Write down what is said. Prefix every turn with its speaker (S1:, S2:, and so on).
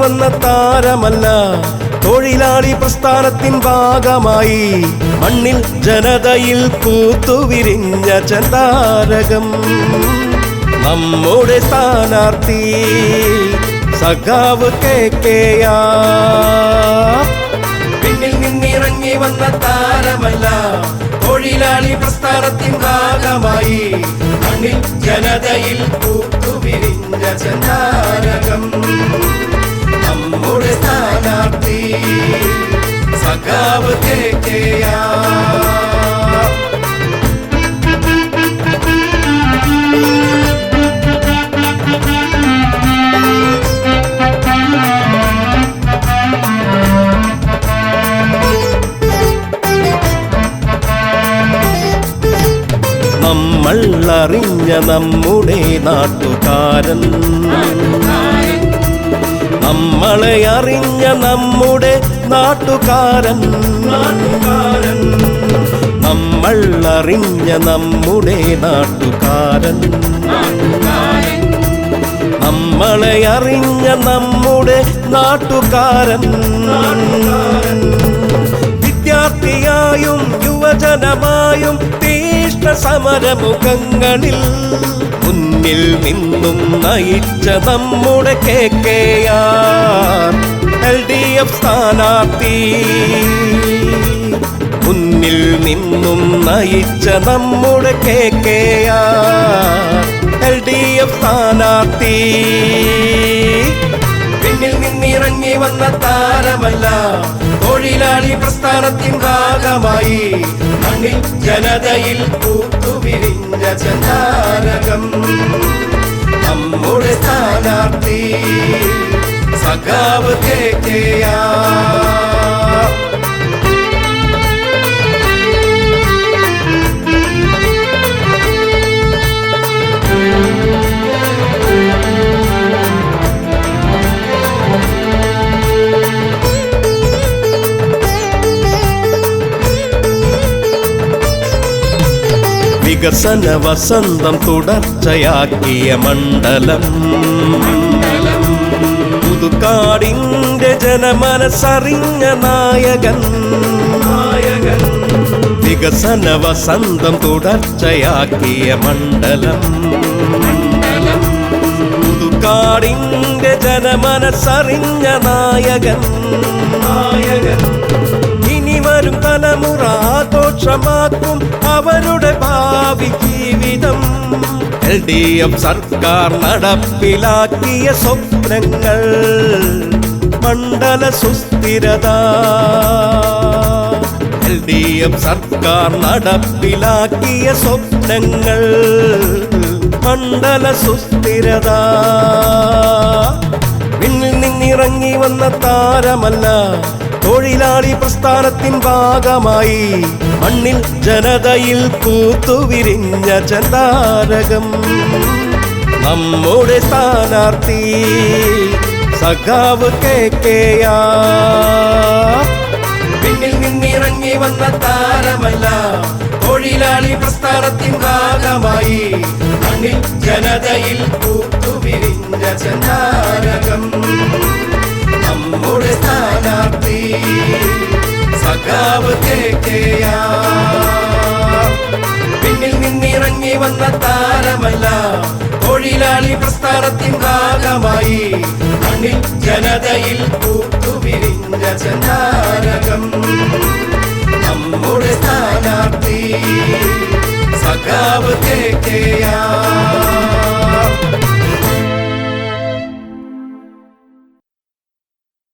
S1: വന്ന താരമല്ല, തൊഴിലാളി പ്രസ്ഥാനത്തിൻ ഭാഗമായി മണ്ണിൽ ജനതയിൽ പൂത്തുവിരിഞ്ഞ ചെന്താരകം. നമ്മുടെ സ്ഥാനാർത്ഥി സഖാവ് KKR. പിന്നിൽ നിന്നിറങ്ങി വന്ന താരമല്ല, തൊഴിലാളി പ്രസ്ഥാനത്തിൻ ഭാഗമായി മണ്ണിൽ ജനതയിൽ പൂത്തുവിരിഞ്ഞ ചെന്താരകം. നമ്മുടെ സ്ഥാനാർത്ഥി സഖാവ് KKR. നമ്മൾ അറിഞ്ഞ നമ്മുടെ നാട്ടുകാരൻ, നമ്മളെ അറിഞ്ഞ നമ്മുടെ നാട്ടുകാരൻ, നമ്മൾ അറിഞ്ഞ നമ്മുടെ നാട്ടുകാരൻ, നമ്മളെ അറിഞ്ഞ നമ്മുടെ നാട്ടുകാരൻ. വിദ്യാർത്ഥിയായും യുവജനമായും സമരമുഖങ്ങളിൽ മുന്നിൽ നിന്നും നയിച്ച നമ്മുടെ KKR LDF സ്ഥാനാർത്ഥി. മുന്നിൽ നിന്നും നയിച്ച നമ്മുടെ KKR LDF സ്ഥാനാർത്ഥി. പിന്നിൽ നിന്നിറങ്ങി വന്ന താരമല്ല, തൊഴിലാളി പ്രസ്ഥാനത്തിൻ ഭാഗമായി മണ്ണിൽ ജനതയിൽ പൂത്തുവിരിഞ്ഞ ചെന്താരകം. നമ്മുടെ സ്ഥാനാർത്ഥി സഖാവ് KKR. വികസന വസന്തം തുടർച്ചയാക്കിയ മണ്ഡലം, പുതുക്കാടിന്റെ ജനമനസ്സറിഞ്ഞ നായകൻ. വികസന വസന്തം തുടർച്ചയാക്കിയ മണ്ഡലം, പുതുക്കാടിന്റെ ജനമനസ്സറിഞ്ഞ നായകൻ. ഇനി വരും തലമുറ ആഘോഷമാക്കും അവരുടെ ഭാവി ജീവിതം. LDF സർക്കാർ നടപ്പിലാക്കിയ സ്വപ്നങ്ങൾ, മണ്ഡല സുസ്ഥിരത. LDF സർക്കാർ നടപ്പിലാക്കിയ സ്വപ്നങ്ങൾ, മണ്ഡല സുസ്ഥിരത. പിന്നിൽ നിന്നിറങ്ങി വന്ന താരമല്ല, തൊഴിലാളി പ്രസ്ഥാനത്തിൻ ഭാഗമായി മണ്ണിൽ ജനതയിൽ പൂത്തുവിരിഞ്ഞ ചെന്താരകം. നമ്മുടെ സ്ഥാനാർത്ഥി സഖാവ് KKR. പിന്നിൽ നിന്നിറങ്ങി വന്ന താരമല്ല, തൊഴിലാളി പ്രസ്ഥാനത്തിൻ ഭാഗമായി മണ്ണിൽ ജനതയിൽ പൂത്തുവിരിഞ്ഞ ചെന്താരകം. നമ്മുടെ സ്ഥാനാർത്ഥി സഖാവ് KKR. പിന്നിൽ നിന്നിറങ്ങി വന്ന താരമല്ല, തൊഴിലാളി പ്രസ്ഥാനത്തിൻ ഭാഗമായി മണ്ണിൽ ജനതയിൽ പൂത്തുവിരിഞ്ഞ ചെന്താരകം. നമ്മുടെ സ്ഥാനാർത്ഥി സഖാവ് KKR.